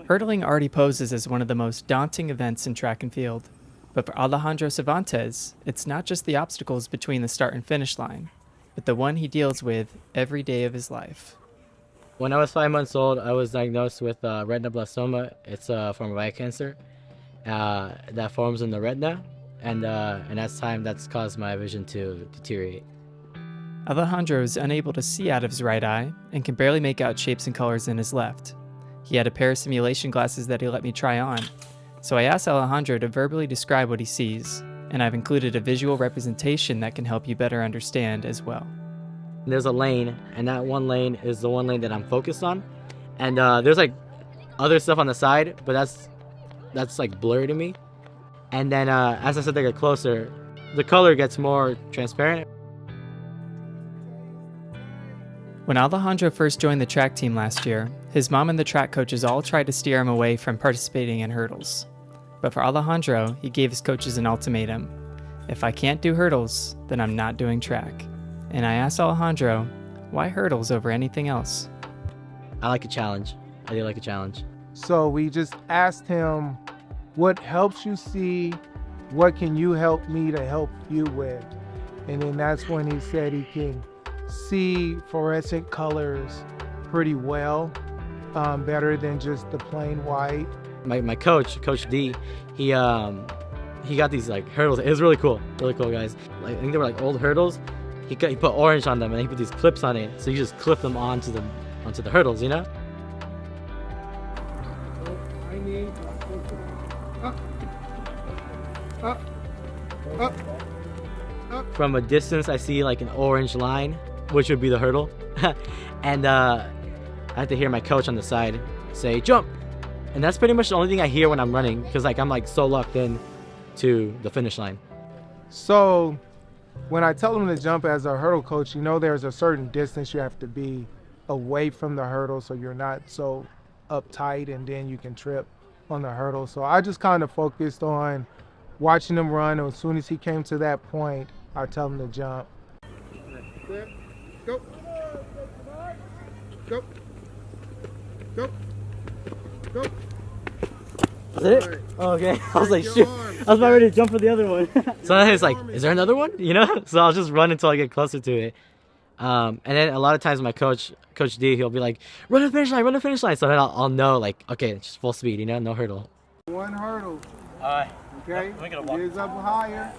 Hurdling already poses as one of the most daunting events in track and field. But for Alejandro Cervantes, it's not just the obstacles between the start and finish line, but the one he deals with every day of his life. When I was 5 months old, I was diagnosed with retina blastoma. It's a form of eye cancer that forms in the retina, and as time, that's caused my vision to deteriorate. Alejandro is unable to see out of his right eye and can barely make out shapes and colors in his left. He had a pair of simulation glasses that he let me try on, so I asked Alejandro to verbally describe what he sees, and I've included a visual representation that can help you better understand as well. There's a lane, and that one lane is the one lane that I'm focused on, and there's like other stuff on the side, but that's like blurry to me. And then as I said, they get closer, the color gets more transparent. When Alejandro first joined the track team last year, his mom and the track coaches all tried to steer him away from participating in hurdles. But for Alejandro, he gave his coaches an ultimatum. If I can't do hurdles, then I'm not doing track. And I asked Alejandro, why hurdles over anything else? I like a challenge. I do like a challenge. So we just asked him, what helps you see? What can you help me to help you with? And then that's when he said he can see fluorescent colors pretty well, better than just the plain white. My coach, Coach D, he got these like hurdles. It was really cool guys. Like, I think they were like old hurdles. He put orange on them, and he put these clips on it, so you just clip them onto the hurdles, you know. From a distance, I see like an orange line, which would be the hurdle, and I have to hear my coach on the side say jump, and that's pretty much the only thing I hear when I'm running, because like I'm like so locked in to the finish line. So when I tell him to jump as a hurdle coach, you know there's a certain distance you have to be away from the hurdle so you're not so uptight and then you can trip on the hurdle. So I just kind of focused on watching him run, and as soon as he came to that point, I tell him to jump. Go. Go. Go. Go. Is that it? Oh, okay. I was like, shoot. I was about ready to jump for the other one. So I was like, is there another one? You know? So I'll just run until I get closer to it. And then a lot of times my coach D, he'll be like, run the finish line, run the finish line. So then I'll know, like, okay, it's just full speed, you know? No hurdle. One hurdle. Alright. Okay? It is up higher.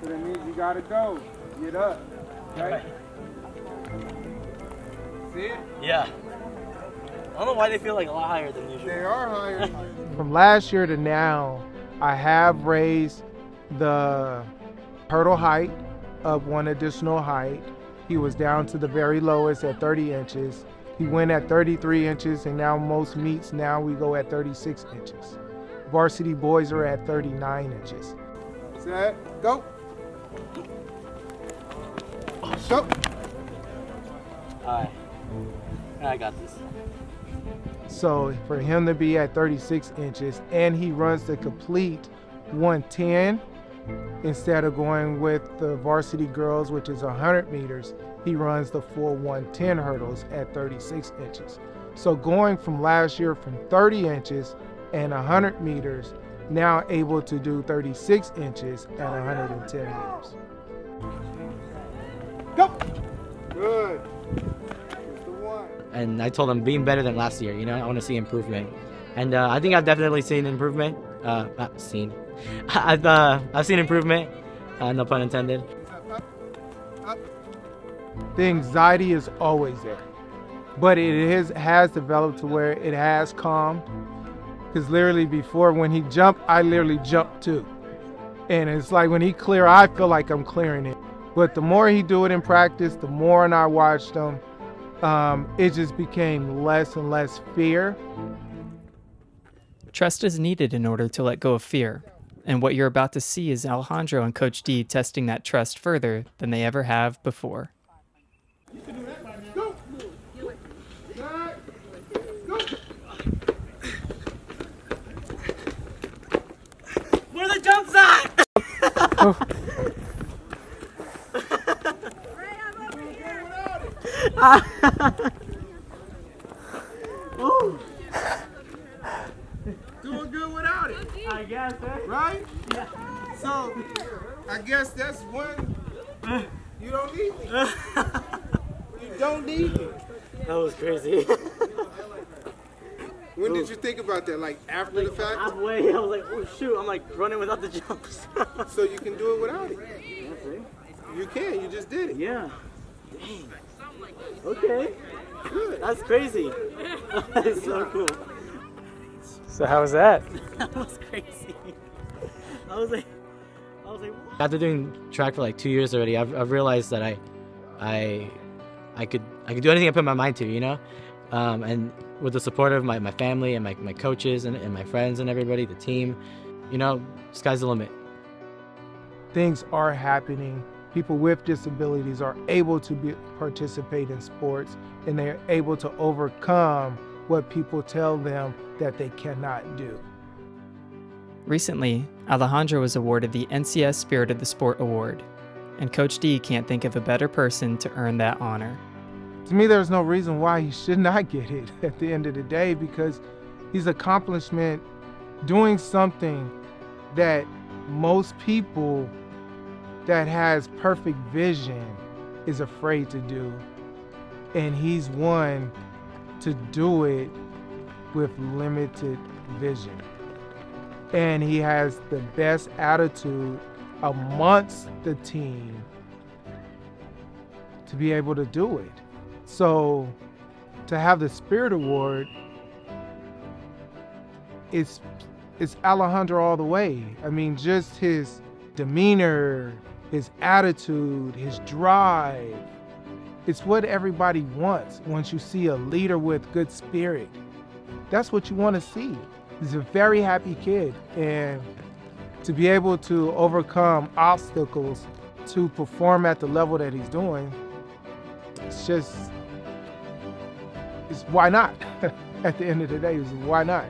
So that means you gotta go. Get up. Okay? See it? Yeah. I don't know why they feel like a lot higher than usual. They are higher. From last year to now, I have raised the hurdle height up one additional height. He was down to the very lowest at 30 inches. He went at 33 inches, and now most meets now we go at 36 inches. Varsity boys are at 39 inches. Set, go. Go. Alright. I got this. So for him to be at 36 inches and he runs the complete 110 instead of going with the varsity girls, which is 100 meters, he runs the full 110 hurdles at 36 inches. So going from last year from 30 inches and 100 meters, now able to do 36 inches at 110 meters. Go! Good. And I told him being better than last year, you know, I want to see improvement. And I think I've definitely seen improvement. I've seen improvement, no pun intended. Up. The anxiety is always there, but it has developed to where it has calmed. Because literally before, when he jumped, I literally jumped too. And it's like when he clear, I feel like I'm clearing it. But the more he do it in practice, the more and I watched him, it just became less and less fear. Trust is needed in order to let go of fear, and what you're about to see is Alejandro and Coach D testing that trust further than they ever have before. Go. Where are the jumps at? Ooh. I guess, right? So, I guess that's one. You don't need me. You don't need me. That was crazy. When did you think about that? Like after the fact? Halfway, I was like, oh shoot, I'm like running without the jumps. So you can do it without it. You can, you just did it. Yeah. Dang. Okay. Good. That's crazy. That's so cool. So how was that? That was crazy. I was like, what? After doing track for like 2 years already, I've realized that I could do anything I put my mind to, you know? And with the support of my family and my coaches and my friends and everybody, the team, you know, sky's the limit. Things are happening. People with disabilities are able to participate in sports, and they're able to overcome what people tell them that they cannot do. Recently, Alejandro was awarded the NCS Spirit of the Sport Award, and Coach D can't think of a better person to earn that honor. To me, there's no reason why he should not get it at the end of the day, because his accomplishment doing something that most people that has perfect vision is afraid to do. And he's one to do it with limited vision. And he has the best attitude amongst the team to be able to do it. So to have the Spirit Award, it's Alejandro all the way. I mean, just his demeanor, his attitude, his drive. It's what everybody wants once you see a leader with good spirit. That's what you want to see. He's a very happy kid, and to be able to overcome obstacles to perform at the level that he's doing, it's why not? At the end of the day, it's why not?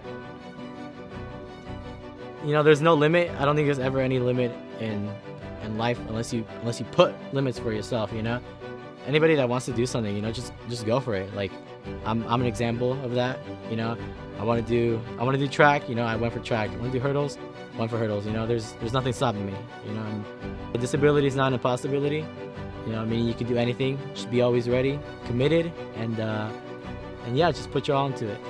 You know, there's no limit. I don't think there's ever any limit in life unless you put limits for yourself, you know? Anybody that wants to do something, you know, just go for it. Like I'm an example of that, you know. I want to do track, you know. I went for track. I want to do hurdles, went for hurdles, you know. There's nothing stopping me, you know. And a disability is not an impossibility. You know, I mean, you can do anything. Just be always ready, committed, and yeah, just put your all into it.